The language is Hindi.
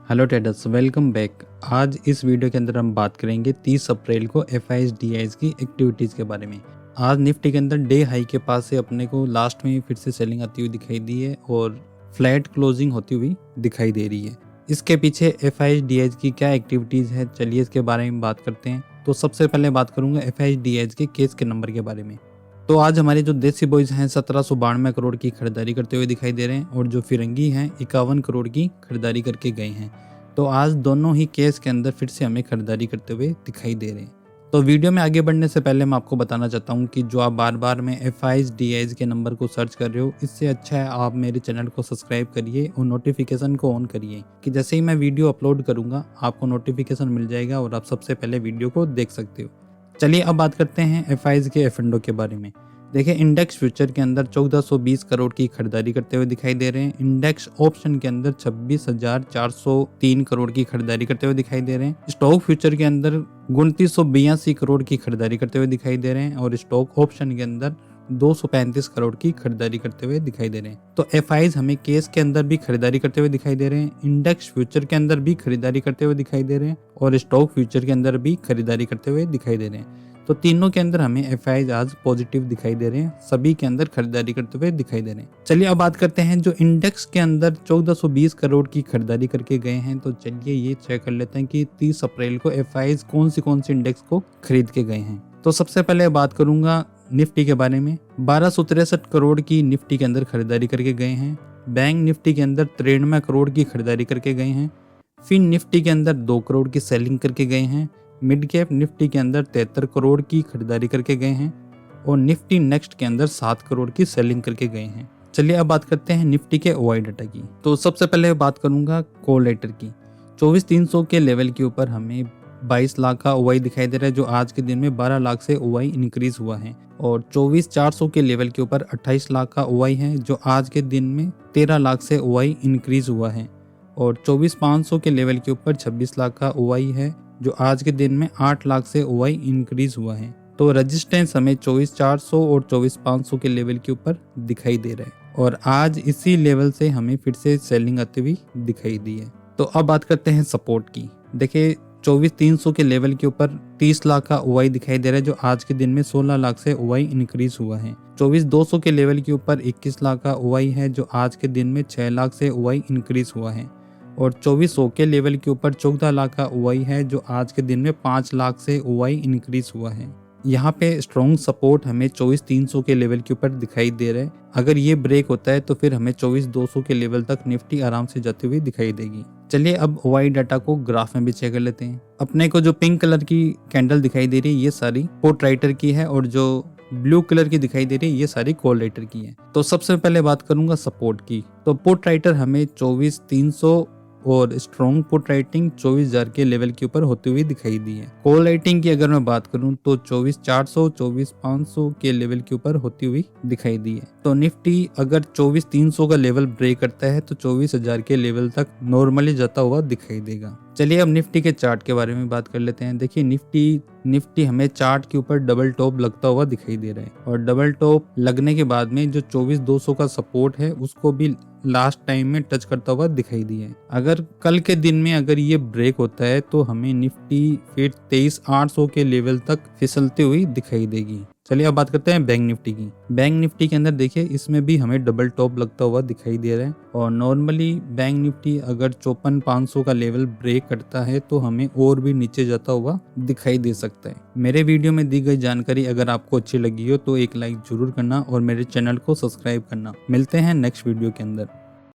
Hello traders, welcome back. आज इस वीडियो के अंदर हम बात करेंगे 30 अप्रैल को एफआईएस डीआईएस की एक्टिविटीज़ के बारे में। आज निफ्टी के अंदर डे हाई के पास से अपने को लास्ट में फिर से सेलिंग आती हुई दिखाई दी है और फ्लैट क्लोजिंग होती हुई दिखाई दे रही है। इसके पीछे एफआईएस डीआईएस की क्या एक्टिविटीज़ है, चलिए इसके बारे में बात करते हैं। तो सबसे पहले बात करूंगा एफआईएस डीआईएस के केस के नंबर के बारे में। तो आज हमारे जो देसी बॉयज़ हैं 1792 करोड़ की खरीदारी करते हुए दिखाई दे रहे हैं और जो फिरंगी हैं 51 करोड़ की खरीदारी करके गए हैं। तो आज दोनों ही केस के अंदर फिर से हमें खरीदारी करते हुए दिखाई दे रहे हैं। तो वीडियो में आगे बढ़ने से पहले मैं आपको बताना चाहता हूं कि जो आप बार बार में एफआईएस डीआईएस के नंबर को सर्च कर रहे हो, इससे अच्छा है आप मेरे चैनल को सब्सक्राइब करिए और नोटिफिकेशन को ऑन करिए कि जैसे ही मैं वीडियो अपलोड करूंगा आपको नोटिफिकेशन मिल जाएगा और आप सबसे पहले वीडियो को देख सकते हो। चलिए अब बात करते हैं एफआईएस के एफ&ओ के बारे में। देखिए, इंडेक्स फ्यूचर के अंदर 1420 करोड़ की खरीदारी करते हुए दिखाई दे रहे हैं। इंडेक्स ऑप्शन के अंदर 26,403 करोड़ की खरीदारी करते हुए दिखाई दे रहे हैं। स्टॉक फ्यूचर के अंदर 2982 करोड़ की खरीदारी करते हुए दिखाई दे रहे हैं और स्टॉक ऑप्शन के अंदर 235 करोड़ की खरीदारी करते हुए दिखाई दे रहे हैं। तो एफआईएस हमें केस के अंदर भी खरीदारी करते हुए दिखाई दे रहे हैं, इंडेक्स फ्यूचर के अंदर भी खरीदारी करते हुए दिखाई दे रहे हैं और स्टॉक फ्यूचर के अंदर भी खरीदारी करते हुए दिखाई दे रहे हैं। तो तीनों के अंदर हमें एफआईएस आज पॉजिटिव दिखाई दे रहे हैं, सभी के अंदर खरीदारी करते हुए दिखाई दे रहे हैं। चलिए अब बात करते हैं जो इंडेक्स के अंदर 1420 करोड़ की खरीदारी करके गए हैं। तो चलिए ये चेक कर लेते हैं कि 30 अप्रैल को एफआईएस कौन सी इंडेक्स को खरीद के गए हैं। तो सबसे पहले बात करूंगा निफ्टी के बारे में। 1263 करोड़ की निफ्टी के अंदर खरीदारी करके गए हैं। बैंक निफ्टी के अंदर 93 करोड़ की खरीदारी करके गए हैं। फिन निफ्टी के अंदर 2 करोड़ की सेलिंग करके गए हैं। मिड कैप निफ्टी के अंदर 73 करोड़ की खरीदारी करके गए हैं और निफ्टी नेक्स्ट के अंदर 7 करोड़ की सेलिंग करके गए हैं। चलिए अब बात करते हैं निफ्टी के ओआई डाटा की। तो सबसे पहले बात करूंगा कॉल लेटर की। 24,300 के लेवल के ऊपर हमें 22 लाख का ओआई दिखाई दे रहा है, जो आज के दिन में 12 लाख से ओआई इंक्रीज हुआ है। और 24,400 के लेवल के ऊपर 28 लाख का ओआई है, जो आज के दिन में 13 लाख से ओआई इंक्रीज हुआ है। और 24,500 के लेवल के ऊपर 26 लाख का ओआई है, जो आज के दिन में 8 लाख से ओआई इंक्रीज हुआ है। तो रेजिस्टेंस हमें 24,400 और 24,500 के लेवल के ऊपर दिखाई दे रहा है और आज इसी लेवल से हमें फिर से सेलिंग आती हुई दिखाई दी है। तो अब बात करते हैं सपोर्ट की। देखिए, 24,300 के लेवल के ऊपर 30 लाख का ओआई दिखाई दे रहा है, जो आज के दिन में 16 लाख से ओआई इंक्रीज हुआ है। 24,200 के लेवल के ऊपर 21 लाख का ओआई है, जो आज के दिन में 6 लाख से ओआई इंक्रीज हुआ है। और 2400 के लेवल के ऊपर 14 लाख का ओआई है, जो आज के दिन में 5 लाख से ओआई इंक्रीज हुआ है। यहाँ पे स्ट्रॉन्ग सपोर्ट हमें 24,300 के लेवल के ऊपर दिखाई दे रहा है। अगर ये ब्रेक होता है तो फिर हमें 24,200 के लेवल तक निफ्टी आराम से जाती हुई दिखाई देगी। चलिए अब ओआई डाटा को ग्राफ में भी चेक कर लेते हैं। अपने को जो पिंक कलर की कैंडल दिखाई दे रही है ये सारी पुट राइटर की है और जो ब्लू कलर की दिखाई दे रही है ये सारी कॉल राइटर की है। तो सबसे पहले बात करूंगा सपोर्ट की। तो पुट राइटर हमें 24,300 और स्ट्रॉन्ग पुट राइटिंग 24,000 के लेवल के ऊपर होती हुई दिखाई दी है। कॉल राइटिंग की अगर मैं बात करूं तो 24,400 24,500 के लेवल के ऊपर होती हुई दिखाई दी है। तो निफ्टी अगर 24,300 का लेवल ब्रेक करता है तो 24,000 के लेवल तक नॉर्मली जाता हुआ दिखाई देगा। चलिए अब निफ्टी के चार्ट के बारे में बात कर लेते हैं। देखिए, निफ्टी हमें चार्ट के ऊपर डबल टॉप लगता हुआ दिखाई दे रहा है और डबल टॉप लगने के बाद में जो 24,200 का सपोर्ट है उसको भी लास्ट टाइम में टच करता हुआ दिखाई दिया है। अगर कल के दिन में अगर ये ब्रेक होता है तो हमें निफ्टी फिर 23,800 के लेवल तक फिसलती हुई दिखाई देगी। चलिए अब बात करते हैं बैंक निफ्टी की। बैंक निफ्टी के अंदर देखिए, इसमें भी हमें डबल टॉप लगता हुआ दिखाई दे रहा है और नॉर्मली बैंक निफ्टी अगर 54,500 का लेवल ब्रेक करता है तो हमें और भी नीचे जाता हुआ दिखाई दे सकता है। मेरे वीडियो में दी गई जानकारी अगर आपको अच्छी लगी हो तो एक लाइक जरूर करना और मेरे चैनल को सब्सक्राइब करना। मिलते हैं नेक्स्ट वीडियो के अंदर।